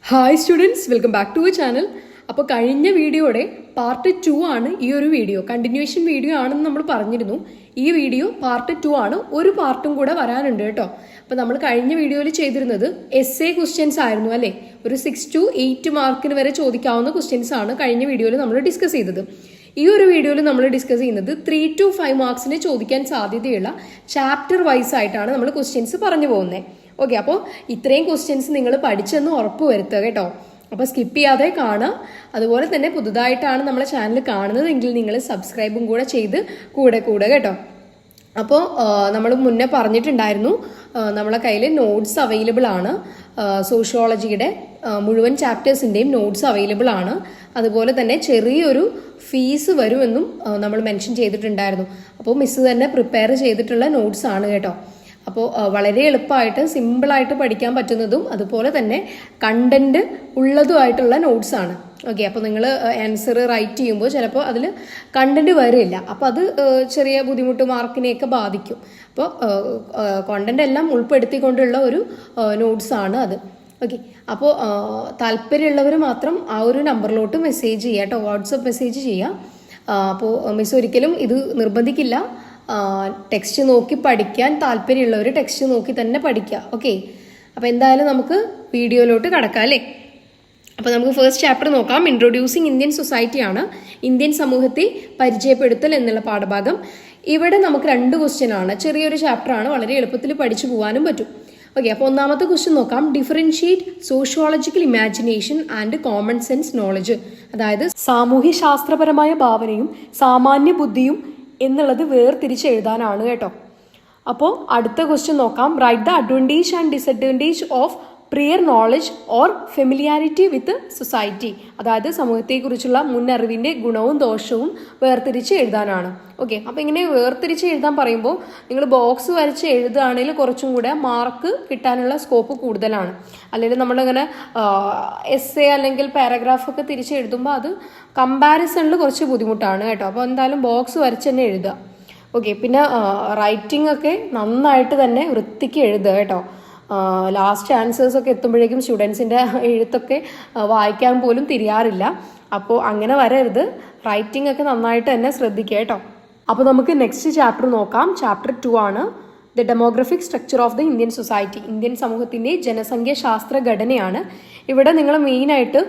Hi students, welcome back to channel. അപ്പോൾ കഴിഞ്ഞ വീഡിയോയുടെ പാർട്ട് 2 ആണ് ഈ ഒരു വീഡിയോ. കണ്ടിന്യൂഷൻ വീഡിയോ ആണെന്ന് നമ്മൾ പറഞ്ഞിരുന്നു. ഈ വീഡിയോ പാർട്ട് 2 ആണ്. ഒരു പാർട്ടും കൂടെ വരാനുണ്ട് കേട്ടോ. അപ്പോൾ നമ്മൾ കഴിഞ്ഞ വീഡിയോയിൽ ചെയ്തിരുന്നത് എസ്എ ക്വസ്റ്റ്യൻസ് ആയിരുന്നു അല്ലേ. ഒരു 6 to 8 മാർക്കിന് വരെ ചോദിക്കാവുന്ന ക്വസ്റ്റ്യൻസ് ആണ് കഴിഞ്ഞ വീഡിയോയിൽ നമ്മൾ ഡിസ്കസ് ചെയ്തത്. ഈ ഒരു വീഡിയോയിൽ നമ്മൾ ഡിസ്കസ് ചെയ്യുന്നത് 3 to 5 മാർക്സിന് ചോദിക്കാൻ സാധ്യതയുള്ള ചാപ്റ്റർ വൈസ് ആയിട്ടാണ് നമ്മൾ ക്വസ്റ്റ്യൻസ് പറഞ്ഞു പോകുന്നത്. ഓക്കെ, അപ്പോൾ ഇത്രയും ക്വസ്റ്റ്യൻസ് നിങ്ങൾ പഠിച്ചെന്ന് ഉറപ്പ് വരുത്തുക കേട്ടോ. അപ്പോൾ സ്കിപ്പ് ചെയ്യാതെ കാണുക. അതുപോലെ തന്നെ പുതുതായിട്ടാണ് നമ്മളെ ചാനൽ കാണുന്നതെങ്കിൽ നിങ്ങൾ സബ്സ്ക്രൈബും കൂടെ ചെയ്ത് കൂടെ കേട്ടോ. അപ്പോൾ നമ്മൾ മുന്നേ പറഞ്ഞിട്ടുണ്ടായിരുന്നു നമ്മളെ കയ്യിൽ നോട്ട്സ് അവൈലബിൾ ആണ്. സോഷ്യോളജിയുടെ മുഴുവൻ ചാപ്റ്റേഴ്സിൻ്റെയും നോട്ട്സ് അവൈലബിൾ ആണ്. അതുപോലെ തന്നെ ചെറിയൊരു ഫീസ് വരുമെന്നും നമ്മൾ മെൻഷൻ ചെയ്തിട്ടുണ്ടായിരുന്നു. അപ്പോൾ മിസ് തന്നെ പ്രിപ്പയർ ചെയ്തിട്ടുള്ള നോട്ട്സ് ആണ് കേട്ടോ. അപ്പോൾ വളരെ എളുപ്പമായിട്ട് സിമ്പിളായിട്ട് പഠിക്കാൻ പറ്റുന്നതും അതുപോലെ തന്നെ കണ്ടന്റ് ഉള്ളതുമായിട്ടുള്ള നോട്ട്സ് ആണ്. ഓക്കെ, അപ്പോൾ നിങ്ങൾ ആൻസർ റൈറ്റ് ചെയ്യുമ്പോൾ ചിലപ്പോൾ അതിൽ കണ്ടന്റ് വരില്ല. അപ്പോൾ അത് ചെറിയ ബുദ്ധിമുട്ട് മാർക്കിനെയൊക്കെ ബാധിക്കും. അപ്പോൾ കണ്ടന്റ് എല്ലാം ഉൾപ്പെടുത്തിക്കൊണ്ടുള്ള ഒരു നോട്ട്സ് ആണ് അത്. ഓക്കെ, അപ്പോൾ താല്പര്യമുള്ളവർ മാത്രം ആ ഒരു നമ്പറിലോട്ട് മെസ്സേജ് ചെയ്യുക കേട്ടോ. വാട്സപ്പ് മെസ്സേജ് ചെയ്യുക. അപ്പോൾ മിസ് ഒരിക്കലും ഇത് നിർബന്ധിക്കില്ല. ടെക്സ്റ്റ് നോക്കി പഠിക്കാൻ താല്പര്യമുള്ളവർ ടെക്സ്റ്റ് നോക്കി തന്നെ പഠിക്കുക. ഓക്കെ, അപ്പോൾ എന്തായാലും നമുക്ക് വീഡിയോയിലോട്ട് കടക്കാം അല്ലേ. അപ്പോൾ നമുക്ക് ഫസ്റ്റ് ചാപ്റ്റർ നോക്കാം. ഇൻട്രൊഡ്യൂസിങ് ഇന്ത്യൻ സൊസൈറ്റി ആണ്. ഇന്ത്യൻ സമൂഹത്തെ പരിചയപ്പെടുത്തൽ എന്നുള്ള പാഠഭാഗം. ഇവിടെ നമുക്ക് 2 ക്വസ്റ്റ്യൻ ആണ്. ചെറിയൊരു ചാപ്റ്റർ ആണ്, വളരെ എളുപ്പത്തിൽ പഠിച്ചു പോകാനും പറ്റും. ഓക്കെ, അപ്പോൾ ഒന്നാമത്തെ ക്വസ്റ്റ്യൻ നോക്കാം. Differentiate sociological imagination and common sense knowledge. അതായത് സാമൂഹ്യ ശാസ്ത്രപരമായ ഭാവനയും സാമാന്യ ബുദ്ധിയും എന്നുള്ളത് വേർതിരിച്ച് എഴുതാനാണ് കേട്ടോ. അപ്പോൾ അടുത്ത ക്വസ്റ്റ്യൻ നോക്കാം. Write the advantage and disadvantage of prior knowledge or familiarity with society. അതായത് സമൂഹത്തെക്കുറിച്ചുള്ള മുന്നറിവിൻ്റെ ഗുണവും ദോഷവും വേർതിരിച്ച് എഴുതാനാണ്. ഓക്കെ, അപ്പോൾ ഇങ്ങനെ വേർതിരിച്ച് എഴുതാൻ പറയുമ്പോൾ നിങ്ങൾ ബോക്സ് വരച്ച് എഴുതുകയാണെങ്കിൽ കുറച്ചും കൂടെ മാർക്ക് കിട്ടാനുള്ള സ്കോപ്പ് കൂടുതലാണ്. അല്ലെങ്കിൽ നമ്മളിങ്ങനെ എസ്സേ അല്ലെങ്കിൽ പാരഗ്രാഫൊക്കെ തിരിച്ച് എഴുതുമ്പോൾ അത് കമ്പാരിസണിൽ കുറച്ച് ബുദ്ധിമുട്ടാണ് കേട്ടോ. അപ്പോൾ എന്തായാലും ബോക്സ് വരച്ച് തന്നെ എഴുതുക. ഓക്കെ, പിന്നെ റൈറ്റിംഗ് ഒക്കെ നന്നായിട്ട് തന്നെ വൃത്തിക്ക് എഴുതുക കേട്ടോ. ലാസ്റ്റ് ആൻസേഴ്സൊക്കെ എത്തുമ്പോഴേക്കും സ്റ്റുഡൻസിൻ്റെ എഴുത്തൊക്കെ വായിക്കാൻ പോലും തിരിയാറില്ല. അപ്പോൾ അങ്ങനെ വരരുത്. റൈറ്റിംഗ് ഒക്കെ നന്നായിട്ട് തന്നെ ശ്രദ്ധിക്കുക കേട്ടോ. അപ്പോൾ നമുക്ക് നെക്സ്റ്റ് ചാപ്റ്റർ നോക്കാം. ചാപ്റ്റർ 2 ആണ്. The demographic structure of the Indian society. Indian സമൂഹത്തിൻ്റെ ജനസംഖ്യ ശാസ്ത്ര ഘടനയാണ്. ഇവിടെ നിങ്ങൾ മെയിനായിട്ട്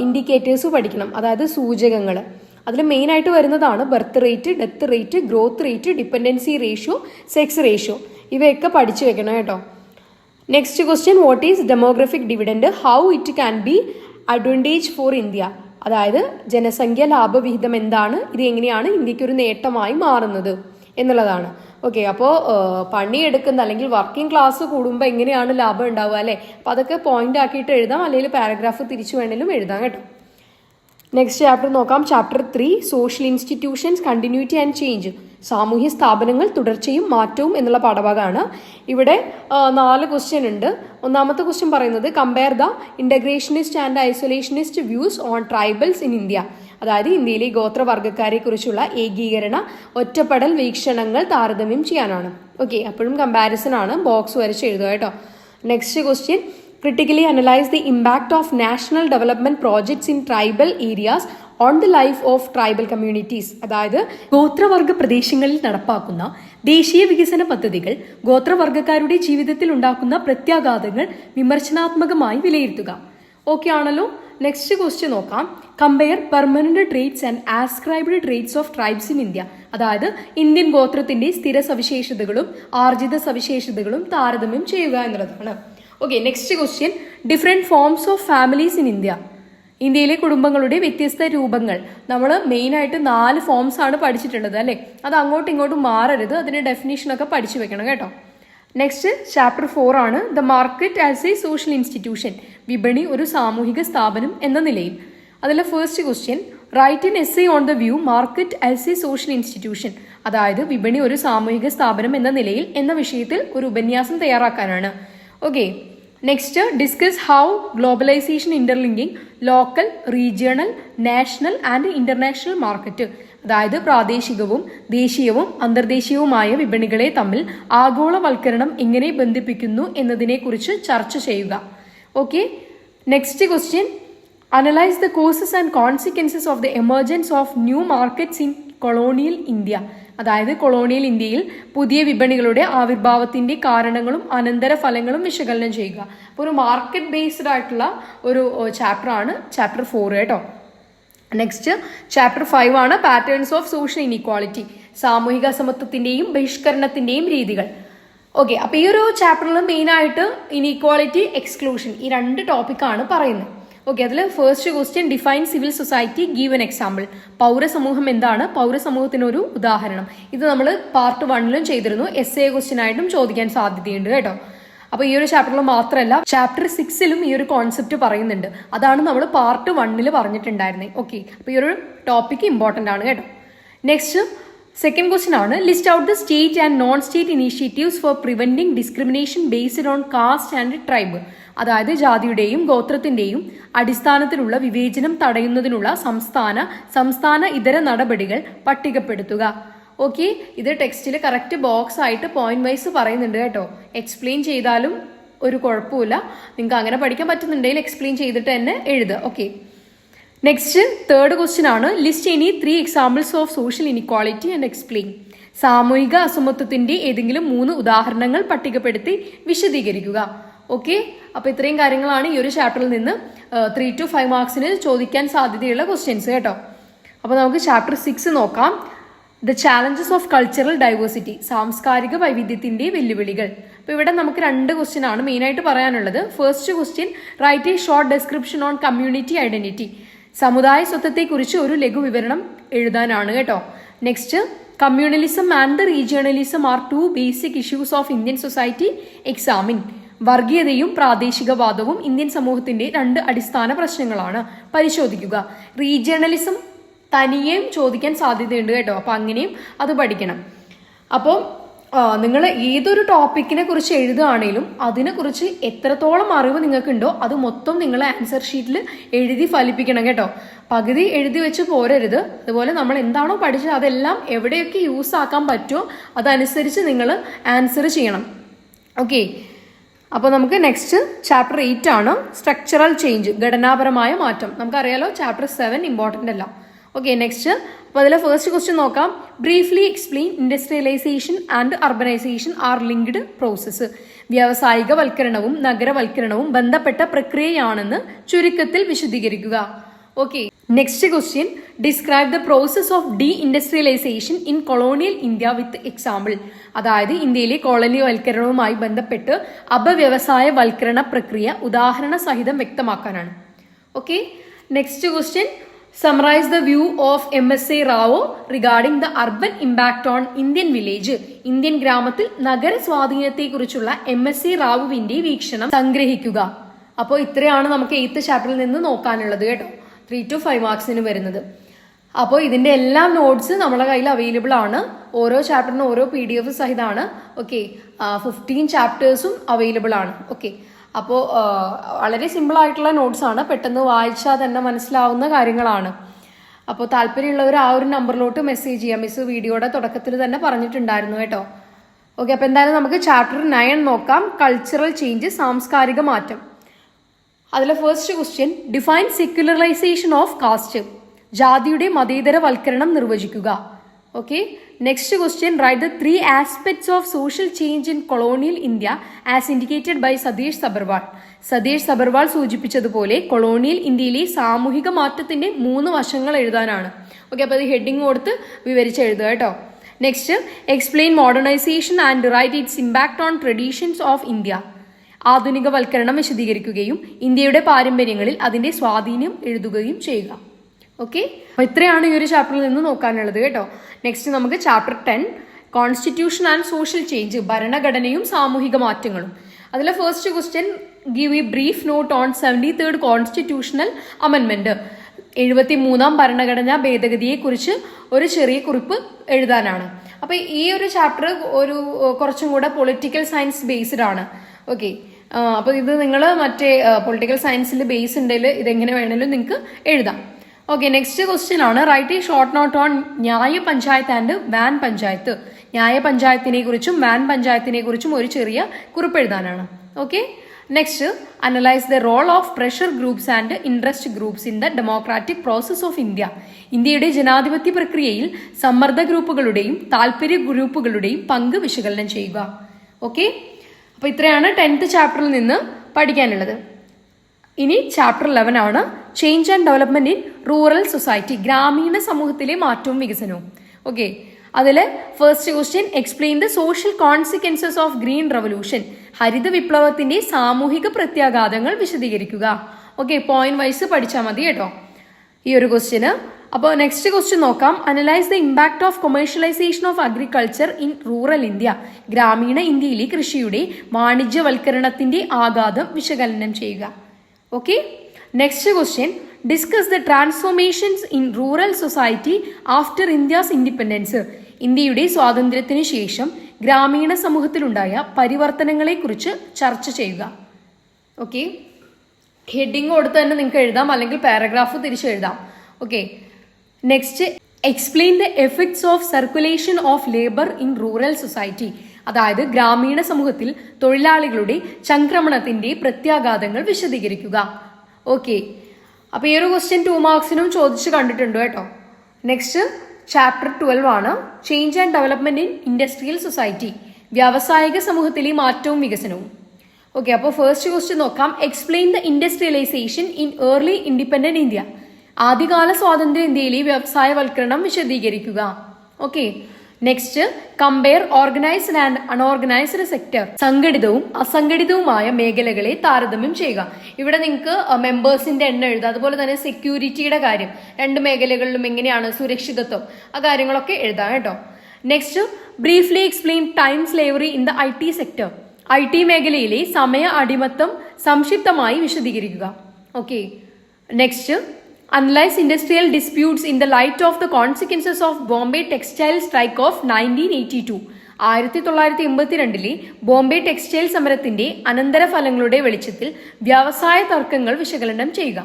ഇൻഡിക്കേറ്റേഴ്സ് പഠിക്കണം, അതായത് സൂചകങ്ങൾ. അതിൽ മെയിനായിട്ട് വരുന്നതാണ് birth rate, death rate, growth rate, dependency ratio, sex ratio. ഇവയൊക്കെ പഠിച്ചു വെക്കണം കേട്ടോ. Next question, what is demographic dividend, how it can be advantage for India. അതായത് ജനസംഖ്യ ലാഭവിഹിതം എന്താണ്, ഇത് എങ്ങനെയാണ് ഇന്ത്യക്ക് ഒരു നേട്ടമായി മാറുന്നത് എന്നുള്ളതാണ്. ഓക്കെ, അപ്പോൾ പണിയെടുക്കുന്ന അല്ലെങ്കിൽ വർക്കിംഗ് ക്ലാസ് കൂടുമ്പോൾ എങ്ങനെയാണ് ലാഭം ഉണ്ടാവുക അല്ലേ. അപ്പോൾ അതൊക്കെ പോയിന്റ് ആക്കിയിട്ട് എഴുതാം, അല്ലെങ്കിൽ പാരഗ്രാഫ് തിരിച്ചു വേണമെങ്കിലും എഴുതാം കേട്ടോ. നെക്സ്റ്റ് ചാപ്റ്റർ നോക്കാം. Chapter 3 social institutions continuity and change. സാമൂഹ്യ സ്ഥാപനങ്ങൾ തുടർച്ചയും മാറ്റവും എന്നുള്ള പാഠഭാഗമാണ്. ഇവിടെ 4 ക്വസ്റ്റ്യൻ ഉണ്ട്. ഒന്നാമത്തെ ക്വസ്റ്റ്യൻ പറയുന്നത് compare the integrationist and isolationist views on tribals in India. അതായത് ഇന്ത്യയിലെ ഗോത്രവർഗ്ഗക്കാരെ കുറിച്ചുള്ള ഏകീകരണ ഒറ്റപ്പെടൽ വീക്ഷണങ്ങൾ താരതമ്യം ചെയ്യാനാണ്. ഓക്കെ, അപ്പോഴും കമ്പാരിസൺ ആണ്. ബോക്സ് വരച്ച് എഴുതുക കേട്ടോ. Next question, critically analyze the impact of national development projects in tribal areas on the life of tribal communities. അതായത് ഗോത്രവർഗ പ്രദേശങ്ങളിൽ നടപ്പാക്കുന്ന ദേശീയ വികസന പദ്ധതികൾ ഗോത്രവർഗക്കാരുടെ ജീവിതത്തിൽ ഉണ്ടാക്കുന്ന പ്രത്യാഘാതങ്ങൾ വിമർശനാത്മകമായി വിലയിരുത്തുക. ഓക്കെ ആണല്ലോ. നെക്സ്റ്റ് ക്വസ്റ്റ്യൻ നോക്കാം. Compare permanent traits and ascribed traits of tribes in India. അതായത് ഇന്ത്യൻ ഗോത്രത്തിന്റെ സ്ഥിര സവിശേഷതകളും ആർജിത സവിശേഷതകളും താരതമ്യം ചെയ്യുക എന്നുള്ളതാണ്. Okay, next question, different forms of families in India. ഇന്ത്യയിലെ കുടുംബങ്ങളുടെ വ്യത്യസ്ത രൂപങ്ങൾ. നമ്മൾ മെയിനായിട്ട് 4 ഫോംസ് ആണ് പഠിച്ചിട്ടുള്ളത് അല്ലേ. അത് അങ്ങോട്ടും ഇങ്ങോട്ടും മാറരുത്. അതിൻ്റെ ഡെഫിനേഷനൊക്കെ പഠിച്ചു വെക്കണം കേട്ടോ. നെക്സ്റ്റ് ചാപ്റ്റർ 4 ആണ്. The market as a social institution. വിപണി ഒരു സാമൂഹിക സ്ഥാപനം എന്ന നിലയിൽ. അതിലെ first question, write in essay on the view market as a social institution. അതായത് വിപണി ഒരു സാമൂഹിക സ്ഥാപനം എന്ന നിലയിൽ എന്ന വിഷയത്തിൽ ഒരു ഉപന്യാസം തയ്യാറാക്കാനാണ്. Okay, next discuss how globalization interlinking local, regional, national and international market. അതായത് പ്രാദേശികവും ദേശീയവും അന്തർദേശീയവുമായ വിപണികളെ തമ്മിൽ ആഗോളവൽക്കരണം എങ്ങനെ ബന്ധിപ്പിക്കുന്നു എന്നതിനെക്കുറിച്ച് ചർച്ച ചെയ്യുക. Okay, next question, analyse the causes and consequences of the emergence of new markets in colonial India. അതായത് കൊളോണിയൽ ഇന്ത്യയിൽ പുതിയ വിപണികളുടെ ആവിർഭാവത്തിന്റെ കാരണങ്ങളും അനന്തര ഫലങ്ങളും വിശകലനം ചെയ്യുക. അപ്പോൾ ഒരു മാർക്കറ്റ് ബേസ്ഡ് ആയിട്ടുള്ള ഒരു ചാപ്റ്റർ ആണ് ചാപ്റ്റർ 4 കേട്ടോ. നെക്സ്റ്റ് ചാപ്റ്റർ 5 ആണ് പാറ്റേൺസ് ഓഫ് സോഷ്യൽ ഇൻഇക്വാളിറ്റി, സാമൂഹിക അസമത്വത്തിന്റെയും ബഹിഷ്കരണത്തിന്റെയും രീതികൾ. ഓക്കെ, അപ്പൊ ഈ ഒരു ചാപ്റ്ററിൽ മെയിൻ ആയിട്ട് ഇൻഇക്വാളിറ്റി, എക്സ്ക്ലൂഷൻ, ഈ 2 ടോപ്പിക്കാണ് പറയുന്നത്. ഓക്കെ, അതിൽ first question, define civil society, give an example. പൗരസമൂഹം എന്താണ്, പൗരസമൂഹത്തിനൊരു ഉദാഹരണം. ഇത് നമ്മൾ പാർട്ട് 1 ചെയ്തിരുന്നു. essay ക്വസ്റ്റ്യൻ ആയിട്ടും ചോദിക്കാൻ സാധ്യതയുണ്ട് കേട്ടോ. അപ്പൊ ഈ ഒരു ചാപ്റ്ററിൽ മാത്രമല്ല ചാപ്റ്റർ 6 ഈ ഒരു കോൺസെപ്റ്റ് പറയുന്നുണ്ട്. അതാണ് നമ്മൾ പാർട്ട് 1 പറഞ്ഞിട്ടുണ്ടായിരുന്നത്. ഓക്കെ, അപ്പൊ ഈ ഒരു ടോപ്പിക് ഇമ്പോർട്ടന്റ് ആണ് കേട്ടോ. നെക്സ്റ്റ് സെക്കൻഡ് ക്വസ്റ്റ്യൻ ആണ്, list out the state and non state initiatives for preventing discrimination based on caste and tribe. അതായത് ജാതിയുടെയും ഗോത്രത്തിന്റെയും അടിസ്ഥാനത്തിലുള്ള വിവേചനം തടയുന്നതിനുള്ള സംസ്ഥാന ഇതര നടപടികൾ പട്ടികപ്പെടുത്തുക. ഓക്കെ, ഇത് ടെക്സ്റ്റിൽ കറക്റ്റ് ബോക്സ് ആയിട്ട് പോയിന്റ് വൈസ് പറയുന്നുണ്ട് കേട്ടോ. എക്സ്പ്ലെയിൻ ചെയ്താലും ഒരു കുഴപ്പമില്ല, നിങ്ങൾക്ക് അങ്ങനെ പഠിക്കാൻ പറ്റുന്നുണ്ടെങ്കിൽ എക്സ്പ്ലെയിൻ ചെയ്തിട്ട് തന്നെ എഴുതുക. ഓക്കെ, നെക്സ്റ്റ് തേർഡ് ക്വസ്റ്റ്യൻ ആണ്, list any 3 examples of social inequality and explain. സാമൂഹിക അസമത്വത്തിന്റെ ഏതെങ്കിലും 3 ഉദാഹരണങ്ങൾ പട്ടികപ്പെടുത്തി വിശദീകരിക്കുക. ഓക്കെ, അപ്പൊ ഇത്രയും കാര്യങ്ങളാണ് ഈ ഒരു ചാപ്റ്ററിൽ നിന്ന് 3 to 5 മാർക്സിന് ചോദിക്കാൻ സാധ്യതയുള്ള ക്വസ്റ്റ്യൻസ് കേട്ടോ. അപ്പൊ നമുക്ക് ചാപ്റ്റർ 6 നോക്കാം. The challenges of cultural diversity, സാംസ്കാരിക വൈവിധ്യത്തിന്റെ വെല്ലുവിളികൾ. അപ്പൊ ഇവിടെ നമുക്ക് 2 ക്വസ്റ്റ്യൻ ആണ് മെയിൻ ആയിട്ട് പറയാനുള്ളത്. First question, write a short description on community identity. സമുദായ സ്വത്വത്തെക്കുറിച്ച് ഒരു ലഘു വിവരണം എഴുതാനാണ് കേട്ടോ. Next, communalism and regionalism are 2 basic issues of Indian society, examine. വർഗീയതയും പ്രാദേശികവാദവും ഇന്ത്യൻ സമൂഹത്തിന്റെ 2 അടിസ്ഥാന പ്രശ്നങ്ങളാണ്, പരിശോധിക്കുക. റീജിയണലിസം തനിയെയും ചോദിക്കാൻ സാധ്യതയുണ്ട് കേട്ടോ. അപ്പൊ അങ്ങനെയും അത് പഠിക്കണം. അപ്പോൾ നിങ്ങൾ ഏതൊരു ടോപ്പിക്കിനെ കുറിച്ച് എഴുതുകയാണെങ്കിലും അതിനെക്കുറിച്ച് എത്രത്തോളം അറിവ് നിങ്ങൾക്കുണ്ടോ അത് മൊത്തം നിങ്ങൾ ആൻസർ ഷീറ്റിൽ എഴുതി ഫലിപ്പിക്കണം കേട്ടോ. പകുതി എഴുതി വെച്ച് പോരരുത്. അതുപോലെ നമ്മൾ എന്താണോ പഠിച്ചത് അതെല്ലാം എവിടെയൊക്കെ യൂസ് ആക്കാൻ പറ്റുമോ അതനുസരിച്ച് നിങ്ങൾ ആൻസർ ചെയ്യണം. ഓക്കെ, അപ്പോൾ നമുക്ക് നെക്സ്റ്റ് ചാപ്റ്റർ 8 ആണ്, സ്ട്രക്ചറൽ ചേഞ്ച്, ഘടനാപരമായ മാറ്റം. നമുക്കറിയാലോ ചാപ്റ്റർ 7 ഇമ്പോർട്ടൻ്റ് അല്ല. ഓക്കെ, നെക്സ്റ്റ് അപ്പോൾ അതിലെ ഫസ്റ്റ് ക്വസ്റ്റ്യൻ നോക്കാം. Briefly explain industrialization and urbanization are linked process. വ്യാവസായികവൽക്കരണവും നഗരവൽക്കരണവും ബന്ധപ്പെട്ട പ്രക്രിയയാണെന്ന് ചുരുക്കത്തിൽ വിശദീകരിക്കുക. Okay, next question, describe the process of deindustrialization in colonial India with example. അതായത് ഇന്ത്യയിലെ കോളനിവൽക്കരണവുമായി ബന്ധപ്പെട്ട് അപവ്യവസായവൽക്കരണ പ്രക്രിയ ഉദാഹരണ സഹിതം വ്യക്തമാക്കാനാണ്. Okay, next question, summarize the view of MSA Rao regarding the urban impact on Indian village. Indian ഗ്രാമത്തിൽ നഗര സ്വാധീനത്തെക്കുറിച്ചുള്ള MSA റാവുവിന്റെ വീക്ഷണം സംഗ്രഹിക്കുക. അപ്പോൾ ഇത്രയാണ് നമുക്ക് 8th ചാപ്റ്ററിൽ നിന്ന് നോക്കാനുള്ളത് കേട്ടോ. 3 to 5 മാർക്സിന് വരുന്നത്. അപ്പോൾ ഇതിന്റെ എല്ലാ നോട്ട്സ് നമ്മുടെ കയ്യിൽ അവൈലബിൾ ആണ്. ഓരോ ചാപ്റ്ററിനും ഓരോ PDF സഹിതമാണ്. ഓക്കെ, 15 ചാപ്റ്റേഴ്സും അവൈലബിൾ ആണ്. ഓക്കെ, അപ്പോൾ വളരെ സിമ്പിൾ ആയിട്ടുള്ള നോട്ട്സ് ആണ്, പെട്ടെന്ന് വായിച്ചാൽ തന്നെ മനസ്സിലാവുന്ന കാര്യങ്ങളാണ്. അപ്പോൾ താല്പര്യമുള്ളവർ ആ ഒരു നമ്പറിലോട്ട് മെസ്സേജ് ചെയ്യാം. മിസ് വീഡിയോയുടെ തുടക്കത്തിൽ തന്നെ പറഞ്ഞിട്ടുണ്ടായിരുന്നു കേട്ടോ. ഓക്കെ, അപ്പോൾ എന്തായാലും നമുക്ക് ചാപ്റ്റർ 9 നോക്കാം. കൾച്ചറൽ ചേഞ്ച്, സാംസ്കാരിക മാറ്റം. അതിലെ first question, define secularization of caste. ജാതിയുടെ മതേതരവൽക്കരണം നിർവചിക്കുക. Okay, next question, write the 3 aspects of social change in colonial India as indicated by Satish Sabarwal. Satish Sabarwal സൂചിപ്പിച്ചതുപോലെ കൊളോണിയൽ ഇന്ത്യയിലെ സാമൂഹിക മാറ്റത്തിന്റെ 3 വശങ്ങൾ എഴുതാനാണ്. ഓക്കെ, അപ്പോൾ അത് ഹെഡിങ് കൊടുത്ത് വിവരിച്ച് എഴുതുക കേട്ടോ. Next, explain modernization and write its impact on traditions of India. ആധുനികവൽക്കരണം വിശദീകരിക്കുകയും ഇന്ത്യയുടെ പാരമ്പര്യങ്ങളിൽ അതിന്റെ സ്വാധീനം എഴുതുകയും ചെയ്യുക. ഓക്കെ, അപ്പോൾ ഇത്രയാണ് ഈ ഒരു ചാപ്റ്ററിൽ നിന്ന് നോക്കാനുള്ളത് കേട്ടോ. നെക്സ്റ്റ് നമുക്ക് chapter 10, constitution and social change, ഭരണഘടനയും സാമൂഹിക മാറ്റങ്ങളും. അതിലെ first question, give a brief note on 73rd constitutional അമെൻമെന്റ്. 73ാം ഭരണഘടനാ ഭേദഗതിയെക്കുറിച്ച് ഒരു ചെറിയ കുറിപ്പ് എഴുതാനാണ്. അപ്പൊ ഈ ഒരു ചാപ്റ്റർ ഒരു കുറച്ചും കൂടെ പൊളിറ്റിക്കൽ സയൻസ് ബേസ്ഡ് ആണ്. ഓക്കെ, അപ്പൊ ഇത് നിങ്ങൾ മറ്റേ പൊളിറ്റിക്കൽ സയൻസിൽ ബേസ് ഉണ്ടെങ്കിൽ ഇതെങ്ങനെ വേണമെങ്കിലും നിങ്ങൾക്ക് എഴുതാം. ഓക്കെ, നെക്സ്റ്റ് ക്വസ്റ്റ്യൻ ആണ്, right a short note on ന്യായ പഞ്ചായത്ത് ആൻഡ് വാൻ പഞ്ചായത്ത്. ന്യായ പഞ്ചായത്തിനെ കുറിച്ചും വാൻ പഞ്ചായത്തിനെ കുറിച്ചും ഒരു ചെറിയ കുറിപ്പ് എഴുതാനാണ്. Okay, next analyse the role of pressure groups and interest groups in the democratic process of India. ഇന്ത്യയുടെ ജനാധിപത്യ പ്രക്രിയയിൽ സമ്മർദ്ദ ഗ്രൂപ്പുകളുടെയും താല്പര്യ ഗ്രൂപ്പുകളുടെയും പങ്ക് വിശകലനം ചെയ്യുക. ഓക്കെ, അപ്പോൾ ഇത്രയാണ് 10th ചാപ്റ്ററിൽ നിന്ന് പഠിക്കാനുള്ളത്. ഇനി ചാപ്റ്റർ 11 ആണ് change and development in rural society, ഗ്രാമീണ സമൂഹത്തിലെ മാറ്റവും വികസനവും. ഓക്കെ, അതിൽ first question explain the social consequences of green revolution, ഹരിത വിപ്ലവത്തിന്റെ സാമൂഹിക പ്രത്യാഘാതങ്ങൾ വിശദീകരിക്കുക. ഓക്കെ, പോയിന്റ് വൈസ് പഠിച്ചാൽ മതി കേട്ടോ ഈ ഒരു ക്വസ്റ്റ്യന്. അപ്പോൾ നെക്സ്റ്റ് ക്വസ്റ്റ്യൻ നോക്കാം. Analyse the impact of commercialisation of agriculture in rural India, ഗ്രാമീണ ഇന്ത്യയിലെ കൃഷിയുടെ വാണിജ്യവൽക്കരണത്തിന്റെ ആഘാതം വിശകലനം ചെയ്യുക. Okay, next question discuss the transformations in rural society after India's independence, ഇന്ത്യയുടെ സ്വാതന്ത്ര്യത്തിന് ശേഷം ഗ്രാമീണ സമൂഹത്തിലുണ്ടായ പരിവർത്തനങ്ങളെക്കുറിച്ച് ചർച്ച ചെയ്യുക. ഓക്കെ, ഹെഡിങ് കൊടുത്ത് തന്നെ നിങ്ങൾക്ക് എഴുതാം, അല്ലെങ്കിൽ പാരഗ്രാഫ് തിരിച്ചെഴുതാം. Okay, next explain the effects of circulation of labour in rural society, അതായത് ഗ്രാമീണ സമൂഹത്തിൽ തൊഴിലാളികളുടെ ചംക്രമണത്തിന്റെ പ്രത്യാഘാതങ്ങൾ വിശദീകരിക്കുക. ഓക്കെ, അപ്പോൾ ഈ ഒരു ക്വസ്റ്റ്യൻ 2 മാർക്സിനും ചോദിച്ച് കണ്ടിട്ടുണ്ട് കേട്ടോ. നെക്സ്റ്റ് ചാപ്റ്റർ 12 ആണ് change and development in industrial society, വ്യാവസായിക സമൂഹത്തിലെ മാറ്റവും വികസനവും. ഓക്കെ, അപ്പോൾ ഫസ്റ്റ് ക്വസ്റ്റ്യൻ നോക്കാം. Explain the industrialization in early independent India, ആദ്യകാല സ്വാതന്ത്ര്യ ഇന്ത്യയിലെ വ്യവസായവൽക്കരണം വിശദീകരിക്കുക. Okay, next compare organized and unorganized sector, സംഘടിതവും അസംഘടിതവുമായ മേഖലകളെ താരതമ്യം ചെയ്യുക. ഇവിടെ നിങ്ങൾക്ക് മെമ്പേഴ്സിന്റെ എണ്ണം എഴുതാം, അതുപോലെ തന്നെ സെക്യൂരിറ്റിയുടെ കാര്യം, 2 മേഖലകളിലും എങ്ങനെയാണ് സുരക്ഷിതത്വം, ആ കാര്യങ്ങളൊക്കെ എഴുതാം കേട്ടോ. Next briefly explain time slavery in the IT sector, IT മേഖലയിലെ സമയ അടിമത്തം സംക്ഷിപ്തമായി വിശദീകരിക്കുക. Okay, next analyse industrial disputes in the light of the consequences of Bombay textile strike of 1982, 1982 Bombay textile സമരത്തിന്റെ അനന്തരഫലങ്ങളുടെ വെളിച്ചത്തിൽ വ്യവസായ തർക്കങ്ങൾ വിശകലനം ചെയ്യുക.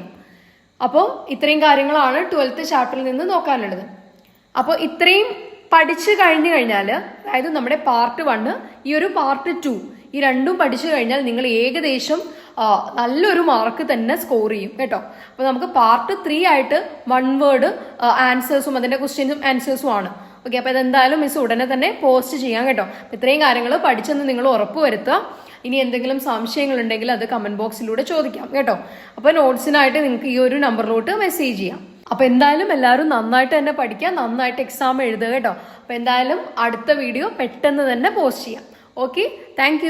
അപ്പോൾ ഇത്രയും കാര്യങ്ങളാണ് 12th ചാപ്റ്ററിൽ നിന്ന് നോക്കാനുള്ളത്. അപ്പോൾ ഇത്രയും പഠിച്ചു കഴിഞ്ഞു കഴിഞ്ഞാൽ, അതായത് നമ്മുടെ പാർട്ട് 1 ഈ ഒരു പാർട്ട് 2 ഈ രണ്ടും പഠിച്ചു കഴിഞ്ഞാൽ നിങ്ങൾ ഏകദേശം നല്ലൊരു മാർക്ക് തന്നെ സ്കോർ ചെയ്യും കേട്ടോ. അപ്പോൾ നമുക്ക് പാർട്ട് 3 ആയിട്ട് 1 വേർഡ് ആൻസേഴ്സും അതിന്റെ ക്വസ്റ്റ്യൻസും ആൻസേഴ്സും ആണ്. ഓക്കെ, അപ്പോൾ ഇതെന്തായാലും മിസ് ഉടനെ തന്നെ പോസ്റ്റ് ചെയ്യാം കേട്ടോ. അപ്പോൾ ഇത്രയും കാര്യങ്ങൾ പഠിച്ചെന്ന് നിങ്ങൾ ഉറപ്പ് വരുത്തുക. ഇനി എന്തെങ്കിലും സംശയങ്ങൾ ഉണ്ടെങ്കിൽ അത് കമന്റ് ബോക്സിലൂടെ ചോദിക്കാം കേട്ടോ. അപ്പോൾ നോട്ട്സിനായിട്ട് നിങ്ങൾക്ക് ഈ ഒരു നമ്പറിലോട്ട് മെസ്സേജ് ചെയ്യാം. അപ്പോൾ എന്തായാലും എല്ലാവരും നന്നായിട്ട് തന്നെ പഠിക്കുക, നന്നായിട്ട് എക്സാം എഴുതുക കേട്ടോ. അപ്പോൾ എന്തായാലും അടുത്ത വീഡിയോ പെട്ടെന്ന് തന്നെ പോസ്റ്റ് ചെയ്യാം. Okay, thank